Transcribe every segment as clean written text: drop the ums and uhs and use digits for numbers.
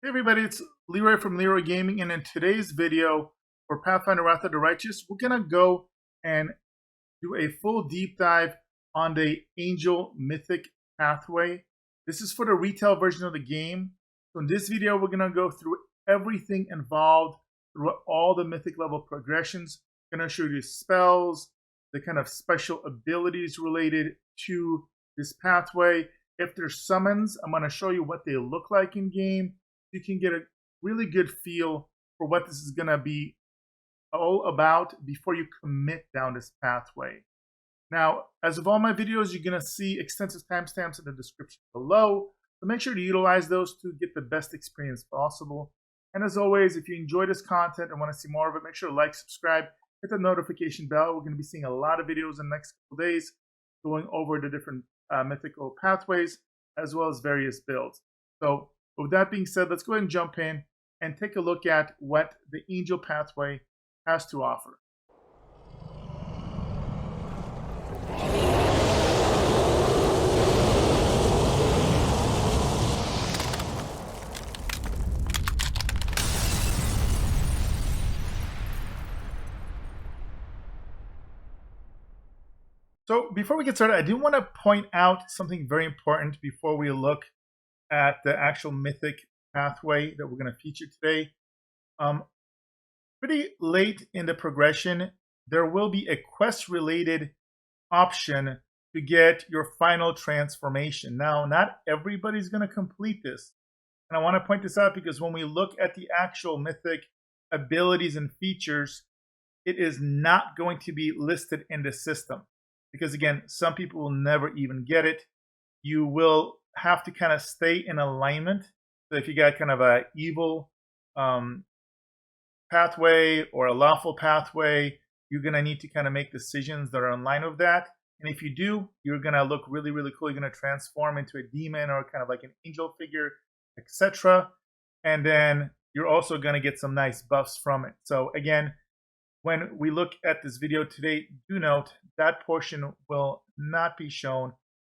Hey everybody, it's Leroy from Leroy Gaming, and in today's video for Pathfinder Wrath of the Righteous, we're gonna go and do a full deep dive on the Angel Mythic Pathway. This is for the retail version of the game. So in this video, we're gonna go through everything involved, through all the mythic level progressions. I'm gonna show you spells, the kind of special abilities related to this pathway. If there's summons, I'm gonna show you what they look like in game. You can get a really good feel for what this is going to be all about before you commit down this pathway. Now, as of all my videos, you're going to see extensive timestamps in the description below, so make sure to utilize those to get the best experience possible. And as always, if you enjoy this content and want to see more of it, make sure to like, subscribe, hit the notification bell. We're going to be seeing a lot of videos in the next couple days going over the different mythical pathways as well as various builds. So with that being said, let's go ahead and jump in and take a look at what the Angel Pathway has to offer. So before we get started, I do want to point out something very important before we look at the actual mythic pathway that we're going to feature today. Pretty late in the progression, there will be a quest-related option to get your final transformation. Now, not everybody's going to complete this. And I want to point this out because when we look at the actual mythic abilities and features, it is not going to be listed in the system. Because again, some people will never even get it. You will have to kind of stay in alignment. So if you got kind of a evil pathway or a lawful pathway, you're going to need to kind of make decisions that are in line with that. And if you do, you're going to look really, really cool. You're going to transform into a demon or kind of like an angel figure, etc. And then you're also going to get some nice buffs from it. So again, when we look at this video today, do note that portion will not be shown.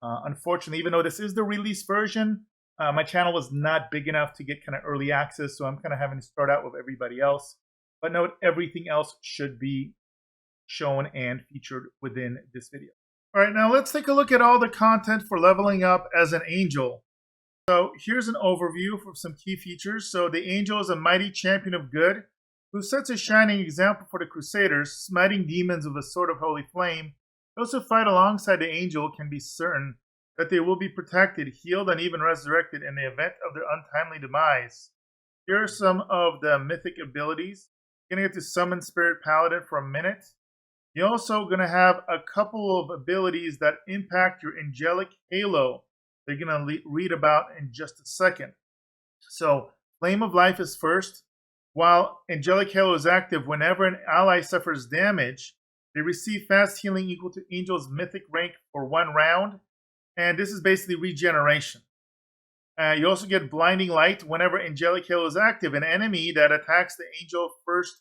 Unfortunately, even though this is the release version, my channel was not big enough to get kind of early access, so I'm kind of having to start out with everybody else. But note, everything else should be shown and featured within this video. All right, now let's take a look at all the content for leveling up as an angel. So here's an overview for some key features. So the angel is a mighty champion of good who sets a shining example for the crusaders, smiting demons with a sword of holy flame. Those who fight alongside the angel can be certain that they will be protected, healed, and even resurrected in the event of their untimely demise. Here are some of the mythic abilities. You're going to get to summon Spirit Paladin for a minute. You're also going to have a couple of abilities that impact your angelic halo. They're going to read about in just a second. So, Flame of Life is first. While Angelic Halo is active, whenever an ally suffers damage, they receive fast healing equal to Angel's mythic rank for 1 round. And this is basically regeneration. You also get Blinding Light. Whenever Angelic Halo is active, an enemy that attacks the Angel first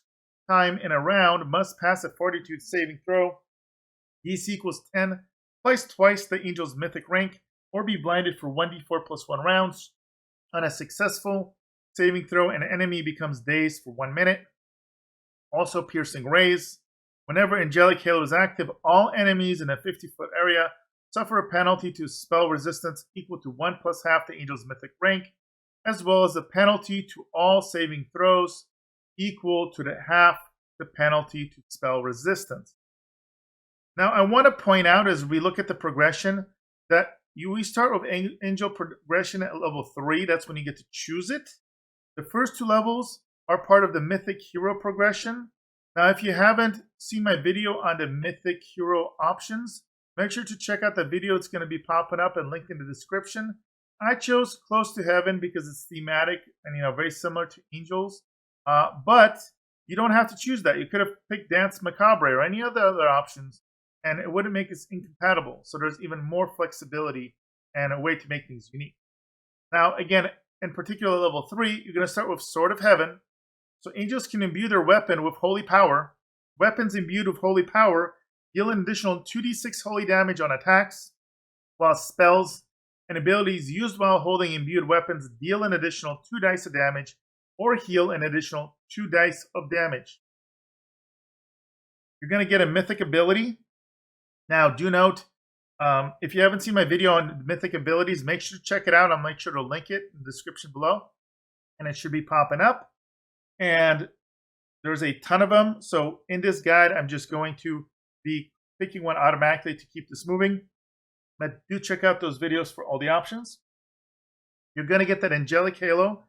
time in a round must pass a Fortitude saving throw. DC equals 10, twice the Angel's mythic rank, or be blinded for 1d4 plus 1 rounds. On a successful saving throw, an enemy becomes dazed for 1 minute. Also Piercing Rays. Whenever Angelic Halo is active, all enemies in a 50-foot area suffer a penalty to spell resistance equal to 1 plus half the Angel's mythic rank, as well as a penalty to all saving throws equal to half the penalty to spell resistance. Now, I want to point out as we look at the progression that we start with Angel progression at level 3. That's when you get to choose it. The first 2 levels are part of the Mythic Hero progression. Now, if you haven't seen my video on the Mythic Hero options, make sure to check out the video. It's going to be popping up and linked in the description. I chose Close to Heaven because it's thematic and very similar to Angels. But you don't have to choose that. You could have picked Dance Macabre or any other options, and it wouldn't make it incompatible. So there's even more flexibility and a way to make things unique. Now, again, in particular, level 3, you're going to start with Sword of Heaven. So angels can imbue their weapon with holy power. Weapons imbued with holy power deal an additional 2d6 holy damage on attacks, while spells and abilities used while holding imbued weapons deal an additional 2 dice of damage or heal an additional 2 dice of damage. You're going to get a mythic ability. Now, do note, if you haven't seen my video on mythic abilities, make sure to check it out. I'll make sure to link it in the description below, and it should be popping up. And there's a ton of them. So in this guide, I'm just going to be picking one automatically to keep this moving. But do check out those videos for all the options. You're going to get that angelic halo.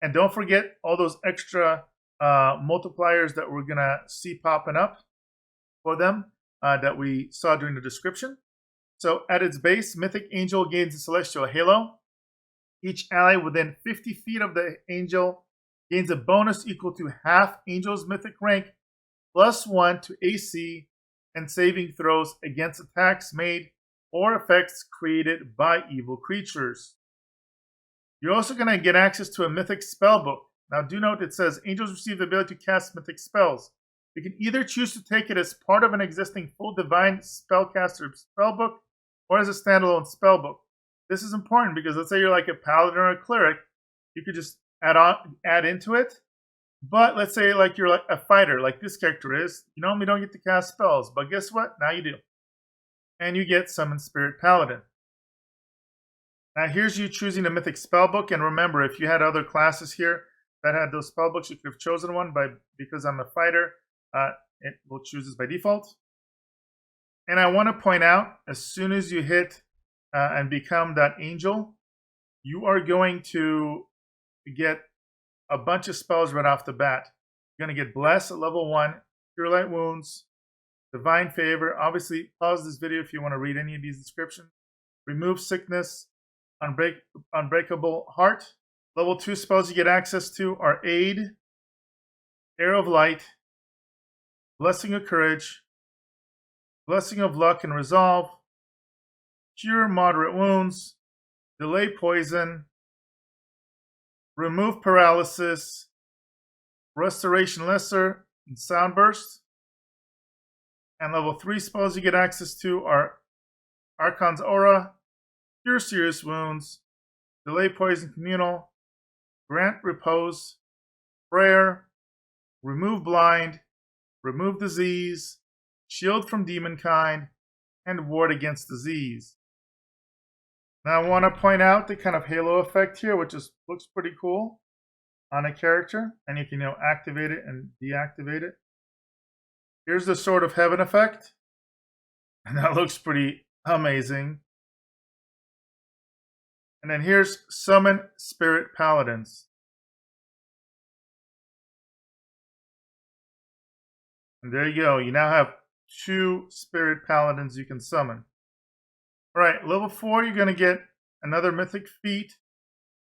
And don't forget all those extra multipliers that we're going to see popping up for them that we saw during the description. So at its base, Mythic Angel gains a celestial halo. Each ally within 50 feet of the angel gains a bonus equal to half Angel's mythic rank +1 to AC and saving throws against attacks made or effects created by evil creatures. You're also going to get access to a mythic spellbook. Now do note it says angels receive the ability to cast mythic spells. You can either choose to take it as part of an existing full divine spellcaster spellbook or as a standalone spellbook. This is important because let's say you're like a paladin or a cleric, you could just add into it. But let's say like you're like a fighter, like this character is, you normally don't get to cast spells, but guess what? Now you do. And you get Summon Spirit Paladin. Now here's you choosing a mythic spellbook, and remember, if you had other classes here that had those spellbooks, you could have chosen one, but because I'm a fighter, it will choose this by default. And I want to point out, as soon as you hit and become that angel, you are going to get a bunch of spells right off the bat. You're going to get Bless at level 1, Cure Light Wounds, Divine Favor. Obviously, pause this video if you want to read any of these descriptions. Remove Sickness, Unbreakable Heart. Level 2 spells you get access to are Aid, Arrow of Light, Blessing of Courage, Blessing of Luck and Resolve, Cure Moderate Wounds, Delay Poison, Remove Paralysis, Restoration Lesser, and Sound Burst. And level 3 spells you get access to are Archon's Aura, Cure Serious Wounds, Delay Poison Communal, Grant Repose, Prayer, Remove Blind, Remove Disease, Shield from Demonkind, and Ward Against Disease. Now I want to point out the kind of halo effect here, which looks pretty cool on a character, and you can activate it and deactivate it. Here's the Sword of Heaven effect, and that looks pretty amazing. And then here's Summon Spirit Paladins. And there you go. You now have 2 Spirit Paladins you can summon. Alright, level 4, you're going to get another Mythic Feat.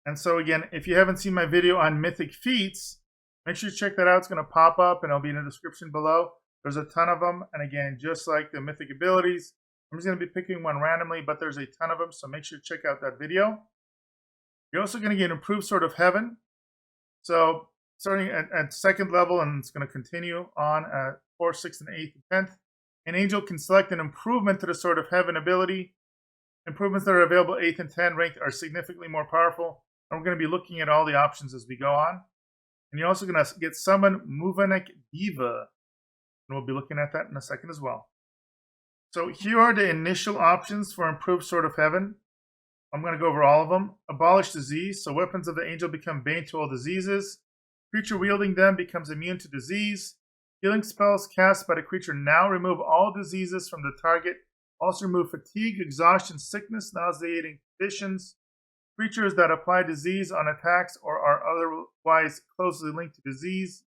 And so again, if you haven't seen my video on Mythic Feats, make sure you check that out. It's going to pop up and it'll be in the description below. There's a ton of them. And again, just like the Mythic abilities, I'm just going to be picking one randomly, but there's a ton of them. So make sure to check out that video. You're also going to get Improved Sword of Heaven. So starting at 2nd level, and it's going to continue on at 4th, 6th, and 8th, and 10th. An angel can select an improvement to the Sword of Heaven ability. Improvements that are available 8th and 10th ranked are significantly more powerful. And we're going to be looking at all the options as we go on. And you're also going to get Summon Muvanek Diva. And we'll be looking at that in a second as well. So here are the initial options for Improved Sword of Heaven. I'm going to go over all of them. Abolish Disease. So weapons of the angel become bane to all diseases. Creature wielding them becomes immune to disease. Healing spells cast by the creature now remove all diseases from the target. Also remove fatigue, exhaustion, sickness, nauseating conditions. Creatures that apply disease on attacks or are otherwise closely linked to disease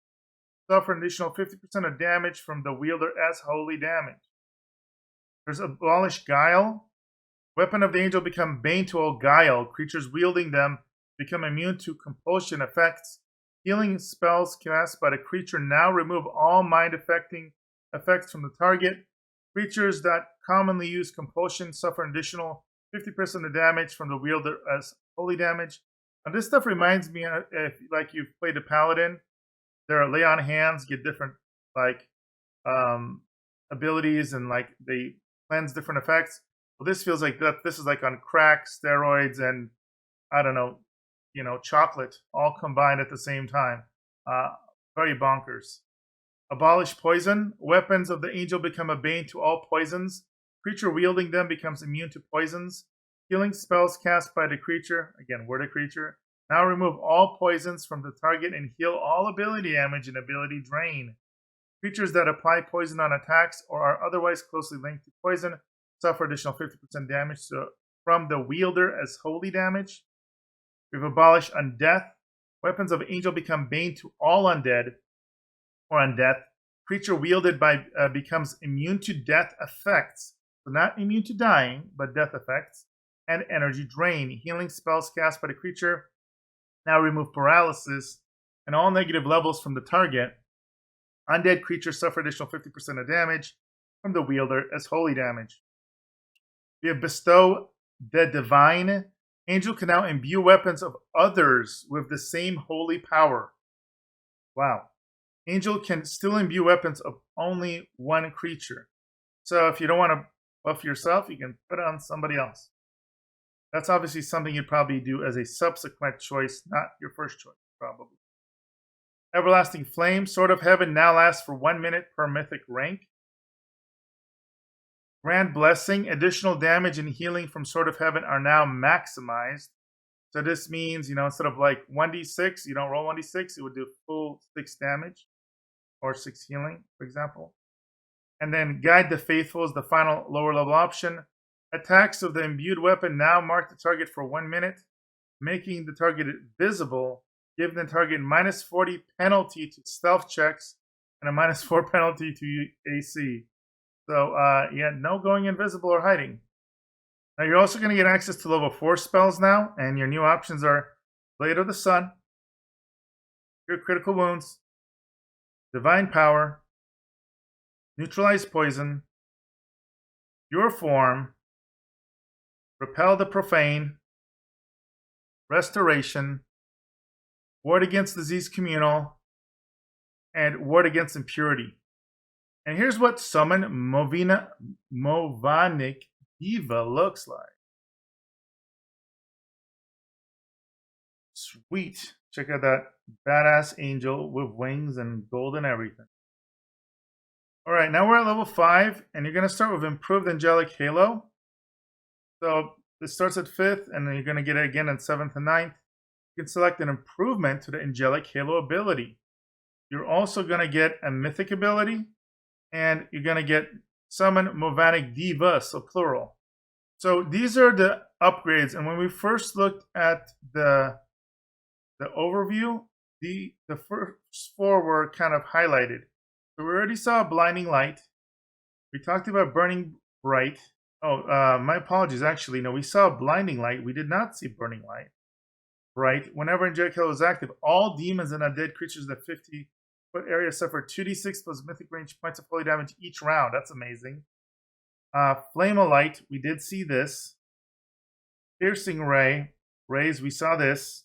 suffer an additional 50% of damage from the wielder as holy damage. There's Abolish Guile. Weapon of the angel become bane to all guile. Creatures wielding them become immune to compulsion effects. Healing spells cast by the creature now remove all mind-affecting effects from the target. Creatures that commonly use compulsion suffer an additional 50% of damage from the wielder as holy damage. And this stuff reminds me, if like you've played a paladin, their lay on hands get different like abilities and like they cleanse different effects. Well, this feels like that. This is like on crack, steroids, and I don't know, chocolate all combined at the same time. Very bonkers. Abolish poison. Weapons of the angel become a bane to all poisons. Creature wielding them becomes immune to poisons. Healing spells cast by the creature, again, word of creature, now remove all poisons from the target and heal all ability damage and ability drain. Creatures that apply poison on attacks or are otherwise closely linked to poison suffer additional 50% damage from the wielder as holy damage. We've abolished undeath. Weapons of angel become bane to all undead or undeath. Creature wielded by becomes immune to death effects. So not immune to dying, but death effects. And energy drain. Healing spells cast by the creature now remove paralysis and all negative levels from the target. Undead creatures suffer additional 50% of damage from the wielder as holy damage. We have bestow the divine. Angel can now imbue weapons of others with the same holy power. Wow. Angel can still imbue weapons of only one creature. So if you don't want to buff yourself, you can put it on somebody else. That's obviously something you'd probably do as a subsequent choice, not your first choice, probably. Everlasting Flame. Sword of Heaven now lasts for 1 minute per mythic rank. Grand Blessing. Additional damage and healing from Sword of Heaven are now maximized. So this means, instead of like 1d6, you don't roll 1d6, it would do full 6 damage or 6 healing, for example. And then Guide the Faithful is the final lower level option. Attacks of the imbued weapon now mark the target for 1 minute, making the target visible, giving the target minus 40 penalty to stealth checks and a minus 4 penalty to AC. So, no going invisible or hiding. Now, you're also going to get access to level 4 spells now, and your new options are Blade of the Sun, Cure Critical Wounds, Divine Power, Neutralize Poison, Pure Form, Repel the Profane, Restoration, Ward Against Disease Communal, and Ward Against Impurity. And here's what Summon Movanic Diva looks like. Sweet. Check out that badass angel with wings and gold and everything. Alright, now we're at level 5, and you're going to start with Improved Angelic Halo. So this starts at 5th, and then you're going to get it again in 7th and 9th. You can select an improvement to the Angelic Halo ability. You're also going to get a Mythic ability, and you're going to get Summon Movanic Diva, so plural. So these are the upgrades, and when we first looked at the overview, the first 4 were kind of highlighted. So we already saw Blinding Light. We talked about Burning Bright. Oh, my apologies. Actually, no, we saw Blinding Light. We did not see Burning Light. Right? Whenever Angelic Halo is active, all demons and undead creatures in the 50-foot area suffer 2d6 plus mythic range points of holy damage each round. That's amazing. Flame of Light. We did see this. Piercing Rays. We saw this.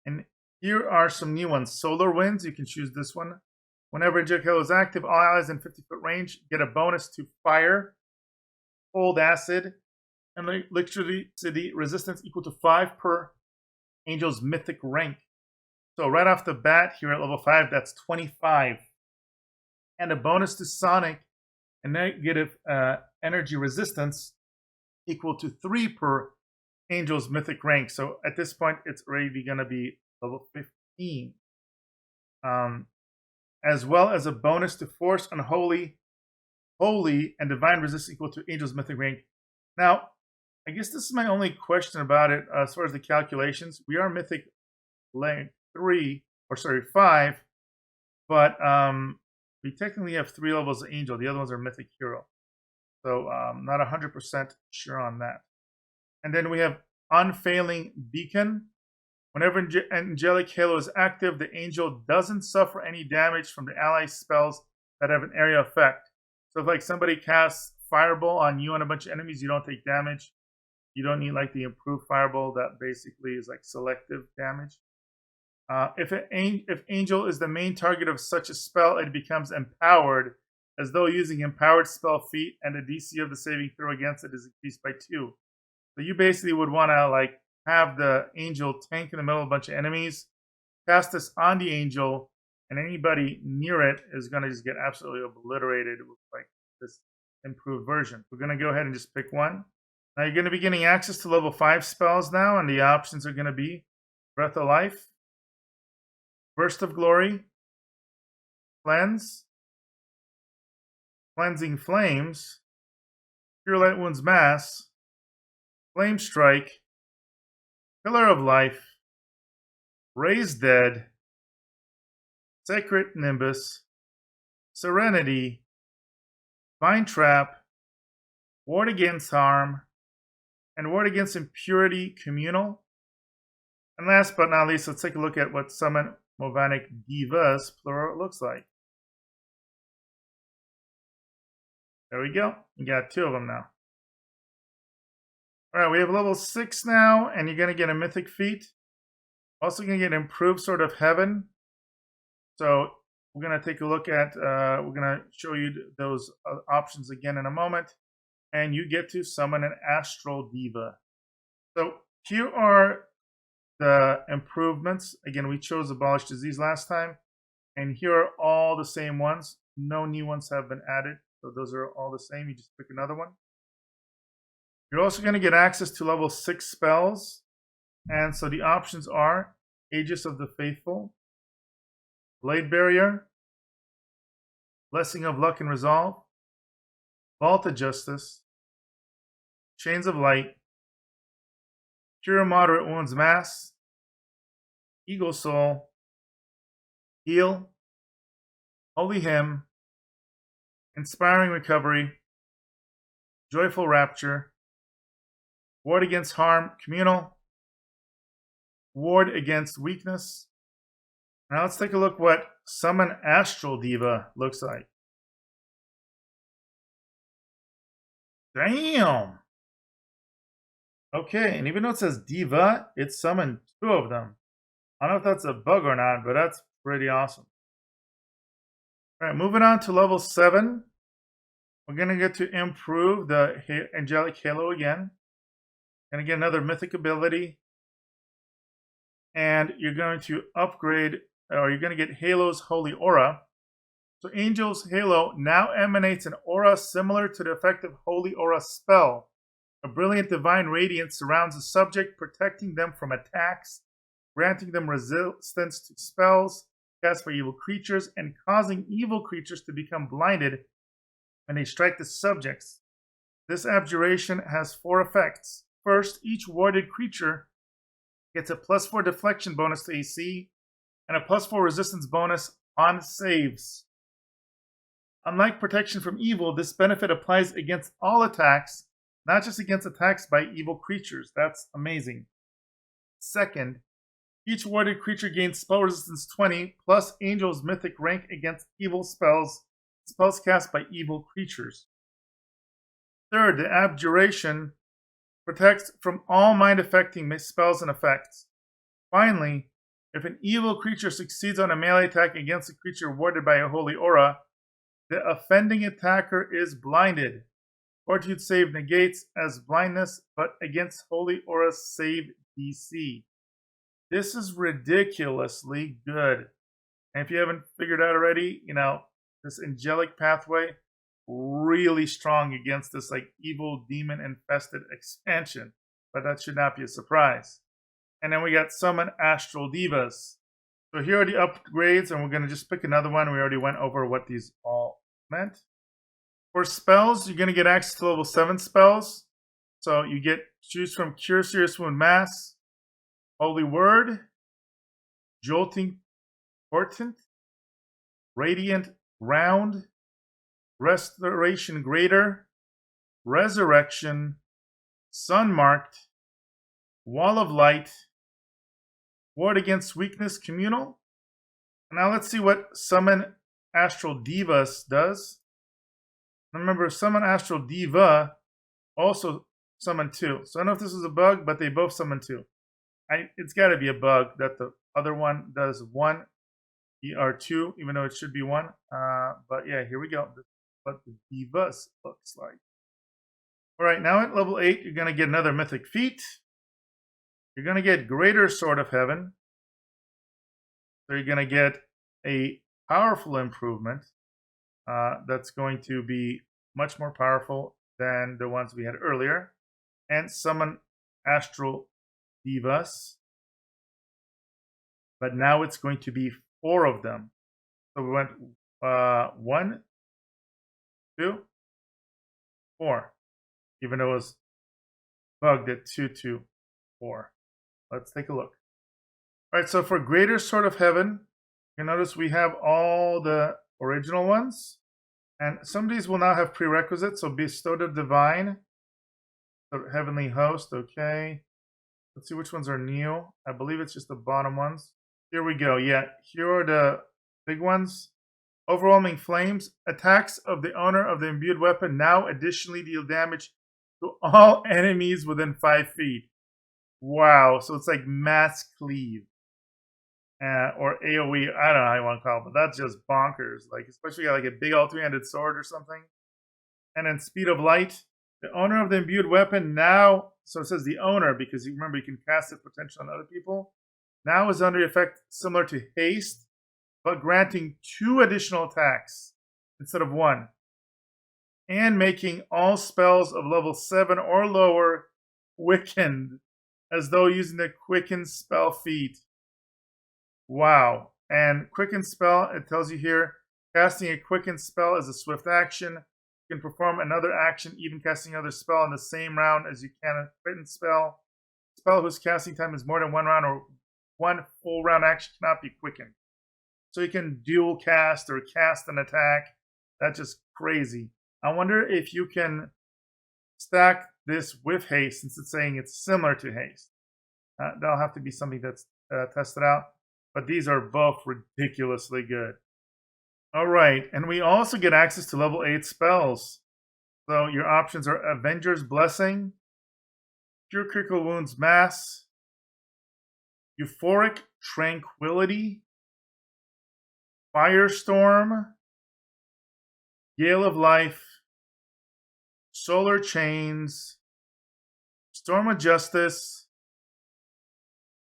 And here are some new ones. Solar Winds. You can choose this one. Whenever Angelic Halo is active, all allies in 50-foot range get a bonus to fire, cold acid, and electricity resistance equal to 5 per Angel's mythic rank. So right off the bat here at level 5, that's 25. And a bonus to sonic and negative energy resistance equal to 3 per Angel's mythic rank. So at this point, it's already going to be level 15. As well as a bonus to force unholy, holy, and divine resistance equal to Angel's mythic rank. Now, I guess this is my only question about it as far as the calculations. We are mythic rank 5, but we technically have 3 levels of angel. The other ones are mythic hero. So not 100% sure on that. And then we have Unfailing Beacon. Whenever Angelic Halo is active, the angel doesn't suffer any damage from the ally spells that have an area effect. So if like somebody casts Fireball on you and a bunch of enemies, you don't take damage. You don't need like the improved Fireball that basically is like selective damage. If Angel is the main target of such a spell, it becomes empowered as though using empowered spell feat, and the DC of the saving throw against it is increased by 2. So you basically would want to like have the angel tank in the middle of a bunch of enemies, cast this on the angel, and anybody near it is going to just get absolutely obliterated with like this improved version. We're going to go ahead and just pick one. Now you're going to be getting access to level 5 spells now, and the options are going to be Breath of Life, Burst of Glory, Cleanse, Cleansing Flames, Cure Light Wounds Mass, Flame Strike, Pillar of Life, Raise Dead, Sacred Nimbus, Serenity, Vine Trap, Ward Against Harm, and Ward Against Impurity Communal. And last but not least, let's take a look at what Summon Movanic Divas plural looks like. There we go. You got 2 of them now. Alright, we have level 6 now, and you're going to get a Mythic Feat. Also going to get Improved Sword of Heaven. So we're going to take a look at, we're going to show you those options again in a moment. And you get to summon an Astral Diva. So here are the improvements. Again, we chose Abolish Disease last time. And here are all the same ones. No new ones have been added. So those are all the same. You just pick another one. You're also going to get access to level 6 spells. And so the options are Aegis of the Faithful, Blade Barrier, Blessing of Luck and Resolve, Vault of Justice, Chains of Light, Cure Moderate Wounds Mass, Eagle Soul, Heal, Holy Hymn, Inspiring Recovery, Joyful Rapture, Ward Against Harm Communal, Ward Against Weakness. Now let's take a look what Summon Astral Diva looks like. Damn! Okay, and even though it says Diva, it summoned 2 of them. I don't know if that's a bug or not, but that's pretty awesome. Alright, moving on to level 7. We're going to get to improve the Angelic Halo again. Going to get another Mythic ability. And you're going to upgrade, or you're going to get Halo's Holy Aura. So Angel's Halo now emanates an aura similar to the effective Holy Aura spell. A brilliant divine radiance surrounds the subject, protecting them from attacks, granting them resistance to spells cast by evil creatures, and causing evil creatures to become blinded when they strike the subjects. This abjuration has 4 effects. First, each warded creature gets a +4 deflection bonus to AC and a +4 resistance bonus on saves. Unlike protection from evil, this benefit applies against all attacks, not just against attacks by evil creatures. That's amazing. Second, each warded creature gains spell resistance 20 plus Angel's mythic rank against evil spells cast by evil creatures. Third, the abjuration protects from all mind-affecting spells and effects. Finally, if an evil creature succeeds on a melee attack against a creature warded by a holy aura, the offending attacker is blinded. Fortitude save negates as blindness, but against holy aura save DC. This is ridiculously good. And if you haven't figured out already, this angelic pathway, really strong against this like evil demon infested expansion. But that should not be a surprise. And then we got Summon Astral Divas. So here are the upgrades, and we're going to just pick another one. We already went over what these all meant. For spells, you're going to get access to level 7 spells. So you choose from Cure Serious Wound Mass, Holy Word, Jolting Portent, Radiant Round, Restoration Greater, Resurrection, Sun-Marked, Wall of Light, Ward Against Weakness Communal. Now let's see what Summon Astral Divas does. Remember, Summon Astral Diva also summon 2. So I don't know if this is a bug, but they both summon 2. It's got to be a bug that the other one does 1 ER2, even though it should be 1. But yeah, here we go. what the Divas looks like. All right, now at level 8, you're going to get another mythic feat. You're going to get Greater Sword of Heaven. So you're going to get a powerful improvement that's going to be much more powerful than the ones we had earlier. And summon Astral Divas. But now it's going to be 4 of them. So we went 1, 2, 4. Even though it was bugged at 2, 2, 4. Let's take a look. All right, so for Greater Sword of Heaven, you notice we have all the original ones. And some of these will now have prerequisites. So Bestowed of Divine, Heavenly Host, okay. Let's see which ones are new. I believe it's just the bottom ones. Here we go. Yeah, here are the big ones. Overwhelming Flames. Attacks of the owner of the imbued weapon now additionally deal damage to all enemies within 5 feet. Wow. So it's like Mass Cleave. Or AoE. I don't know how you want to call it, but that's just bonkers. Like, especially like a big all two-handed sword or something. And then Speed of Light. The owner of the imbued weapon now, so it says the owner because you remember you can cast it potentially on other people, now is under effect similar to Haste, but granting 2 additional attacks instead of 1. And making all spells of level 7 or lower quickened, as though using the Quicken spell feat. Wow. And Quicken spell, it tells you here, casting a Quicken spell is a swift action. You can perform another action, even casting another spell in the same round as you can a Quicken spell. Spell whose casting time is more than 1 round or 1 full round action cannot be quickened. So you can dual cast or cast an attack. That's just crazy. I wonder if you can stack this with Haste, since it's saying it's similar to Haste. That'll have to be something that's tested out. But these are both ridiculously good. All right, and we also get access to level 8 spells. So your options are Avenger's Blessing, Cure Critical Wounds Mass, Euphoric Tranquility, Firestorm, Gale of Life, Solar Chains, Storm of Justice,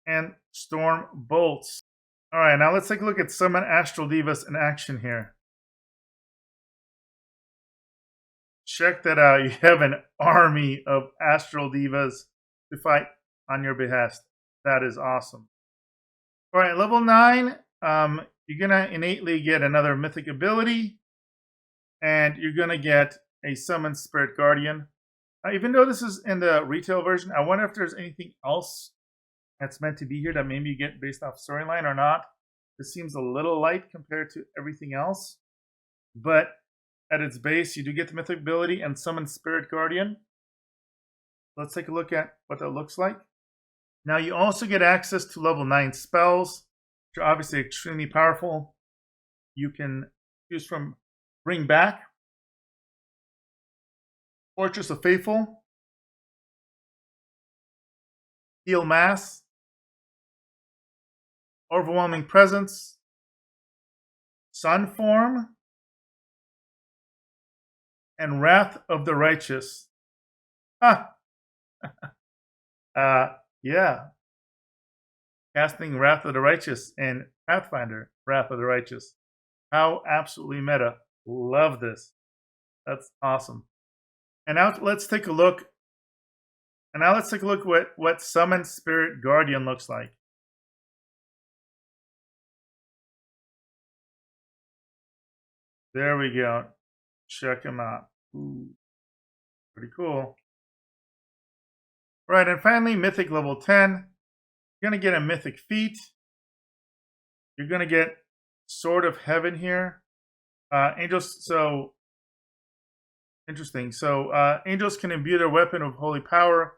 and Storm Bolts. All right, now let's take a look at Summon Astral Divas in action here. Check that out. You have an army of Astral Divas to fight on your behest. That is awesome. All right, level 9, you're going to innately get another mythic ability, and you're going to get a Summon Spirit Guardian. Even though this is in the retail version, I wonder if there's anything else that's meant to be here that maybe you get based off storyline or not. This seems a little light compared to everything else. But at its base, you do get the mythic ability and Summon Spirit Guardian. Let's take a look at what that looks like. Now you also get access to level 9 spells, which are obviously extremely powerful. You can choose from Bring Back, Fortress of Faithful, Heal Mass, Overwhelming Presence, Sun Form, and Wrath of the Righteous. Yeah. Casting Wrath of the Righteous in Pathfinder Wrath of the Righteous. How absolutely meta. Love this. That's awesome. And now let's take a look. And now let's take a look at what Summon Spirit Guardian looks like. There we go. Check him out. Ooh, pretty cool. Right, and finally, Mythic level 10. You're going to get a Mythic feat. You're going to get Sword of Heaven here. Angels, so interesting. So angels can imbue their weapon with holy power.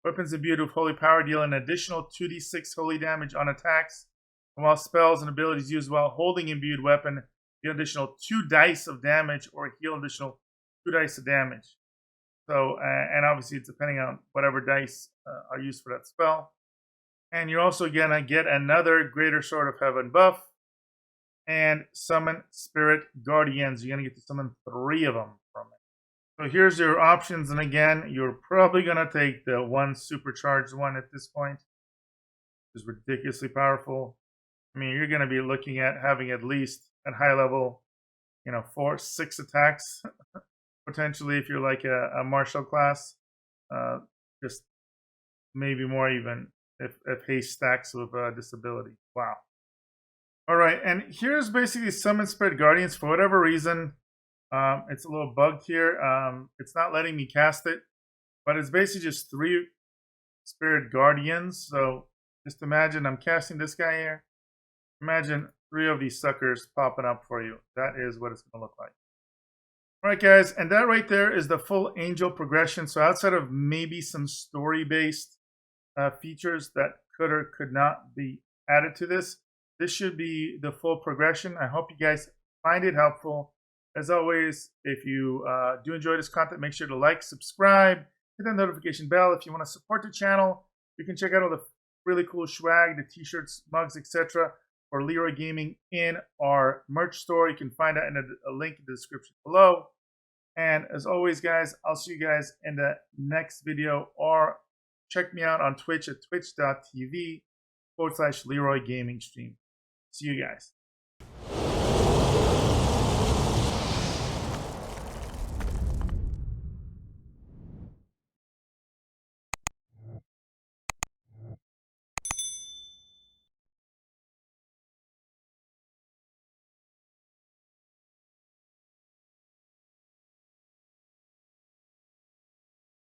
Weapons imbued with holy power deal an additional 2d6 holy damage on attacks. And while spells and abilities used while holding imbued weapon deal additional 2 dice of damage or heal additional 2 dice of damage. So, and obviously it's depending on whatever dice are used for that spell. And you're also going to get another Greater Sword of Heaven buff. and summon Spirit Guardians. You're going to get to summon 3 of them from it. So here's your options, and again, you're probably going to take the one supercharged one at this point, which is ridiculously powerful. I mean, you're going to be looking at having at least at high level, 4-6 attacks, potentially if you're like a martial class, just maybe more even if haste stacks with disability. Wow. All right, and here's basically Summon Spirit Guardians. For whatever reason, it's a little bugged here. It's not letting me cast it, but it's basically just 3 Spirit Guardians. So just imagine I'm casting this guy here. Imagine 3 of these suckers popping up for you. That is what it's going to look like. All right, guys, and that right there is the full angel progression. So outside of maybe some story-based features that could or could not be added to this, this should be the full progression. I hope you guys find it helpful. As always, if you do enjoy this content, make sure to like, subscribe, hit that notification bell. If you want to support the channel, you can check out all the really cool swag, the t-shirts, mugs, etc. for Leroy Gaming in our merch store. You can find that in a link in the description below. And as always, guys, I'll see you guys in the next video, or check me out on Twitch at twitch.tv/LeeroyGamingStream. See you guys.